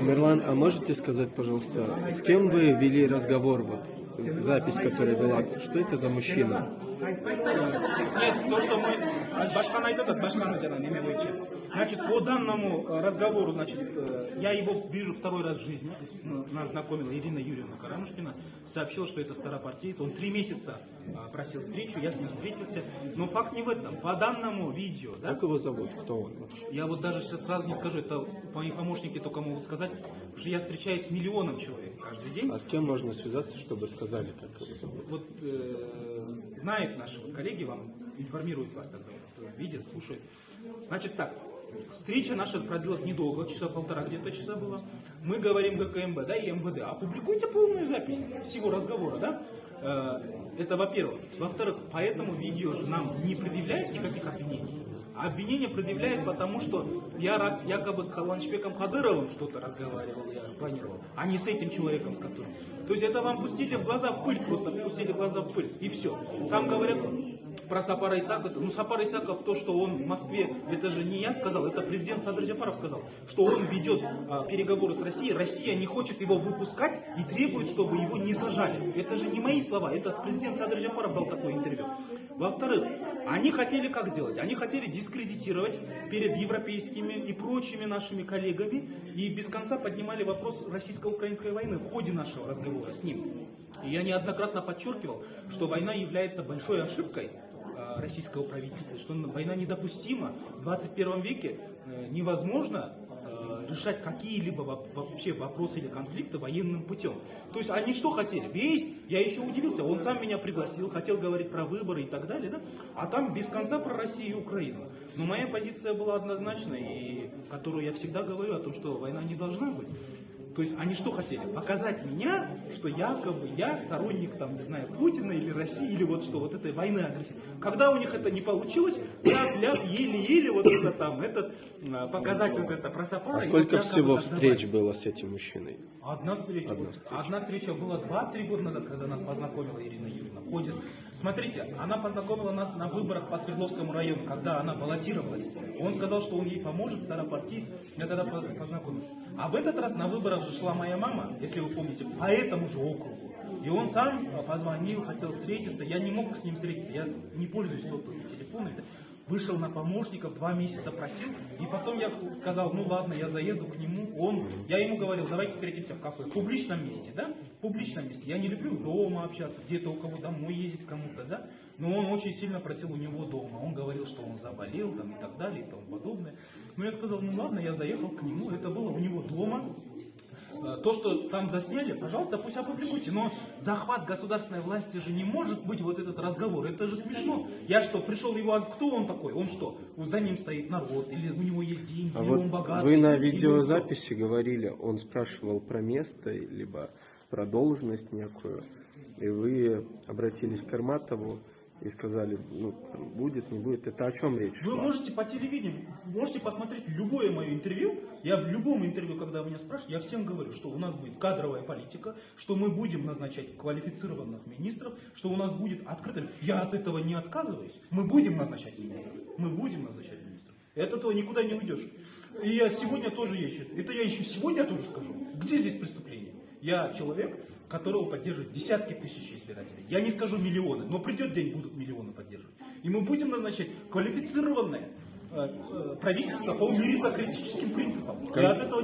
Тамерлан, а можете сказать, пожалуйста, с кем вы вели разговор, запись, которая была, что это за мужчина? Нет, то, что мы башканы айтады, башканы жана неме боюнча. Значит, по данному разговору, значит, я его вижу второй раз в жизни. Нас знакомила Ирина Юрьевна Карамушкина, сообщила, что это старопартиец. Он 3 месяца просил встречу, я с ним встретился. Но факт не в этом. По данному видео, да? Как его зовут? Кто он? Я вот даже сейчас сразу не скажу, это мои помощники только могут сказать, потому что я встречаюсь с миллионом человек каждый день. А с кем можно связаться, чтобы сказали, как его зовут? Вот знают наши коллеги, вам информируют вас тогда, кто видит, слушает. Значит так, встреча наша продлилась недолго, часа полтора где-то часа было. Мы говорим ГКМБ, да, и МВД, опубликуйте полную запись всего разговора, да. Это во-первых. Во-вторых, по этому видео же нам не предъявляют никаких обвинений. А обвинения предъявляют, потому что я якобы с Халаншбеком Кадыровым что-то разговаривал, я планировал, а не с этим человеком, с которым. То есть это вам пустили в глаза в пыль, просто пустили в глаза в пыль, и все. Там говорят про Сапара Исакова. Ну, Сапар Исаков, то, что он в Москве, это же не я сказал, это президент Садыр Джапаров сказал, что он ведет переговоры с Россией, Россия не хочет его выпускать и требует, чтобы его не сажали. Это же не мои слова, это президент Садыр Джапаров дал такое интервью. Во-вторых, они хотели как сделать? Они хотели дискредитировать перед европейскими и прочими нашими коллегами и без конца поднимали вопрос российско-украинской войны в ходе нашего разговора с ним. И я неоднократно подчеркивал, что война является большой ошибкой российского правительства, что война недопустима. В 21 веке невозможно решать какие-либо вообще вопросы или конфликты военным путем. То есть они что хотели? Я еще удивился, он сам меня пригласил, хотел говорить про выборы и так далее, да? А там без конца про Россию и Украину. Но моя позиция была однозначной, и которую я всегда говорю о том, что война не должна быть. То есть они что хотели? Показать меня, что якобы я сторонник, там, не знаю, Путина или России, или вот что, вот этой войны агрессии. Когда у них это не получилось, еле-еле вот это там, показать вот это про Сапара. А сколько всего встреч было с этим мужчиной? Одна встреча. Одна встреча была 2-3 года назад, когда нас познакомила Ирина Юрьевна. Ходит. Смотрите, она познакомила нас на выборах по Свердловскому району, когда она баллотировалась. Он сказал, что он ей поможет, старопартиец. Я тогда познакомился. А в этот раз на выборах же шла моя мама, если вы помните, по этому же округу. И он сам позвонил, хотел встретиться. Я не мог с ним встретиться, я не пользуюсь сотовыми телефонами. Вышел на помощников, 2 месяца просил, и потом я сказал, ну ладно, я заеду к нему, я ему говорил, давайте встретимся в кафе, в публичном месте, да, в публичном месте, я не люблю дома общаться, где-то у кого домой ездить кому-то, да, но он очень сильно просил у него дома, он говорил, что он заболел, там, и так далее, и тому подобное, но я сказал, ну ладно, я заехал к нему, это было у него дома. То, что там засняли, пожалуйста, пусть опубликуйте. Но захват государственной власти же не может быть вот этот разговор. Это же смешно. Я что, пришел его, кто он такой? Он что? За ним стоит народ, или у него есть деньги, или он богатый. Вы на видеозаписи говорили, он спрашивал про место, либо про должность некую, и вы обратились к Карматову и сказали, ну, там, будет, не будет. Это о чем речь шла? Вы можете по телевидению, можете посмотреть любое мое интервью. Я в любом интервью, когда меня спрашивают, я всем говорю, что у нас будет кадровая политика, что мы будем назначать квалифицированных министров, что у нас будет открыто. Я от этого не отказываюсь. Мы будем назначать министров. Мы будем назначать министров. И от этого никуда не уйдешь. И я сегодня тоже ищу. Это я еще сегодня тоже скажу. Где здесь преступление? Я человек, которого поддерживают десятки тысяч избирателей. Я не скажу миллионы, но придет день, будут миллионы поддерживать. И мы будем назначать квалифицированное правительство по меритократическим принципам. И от этого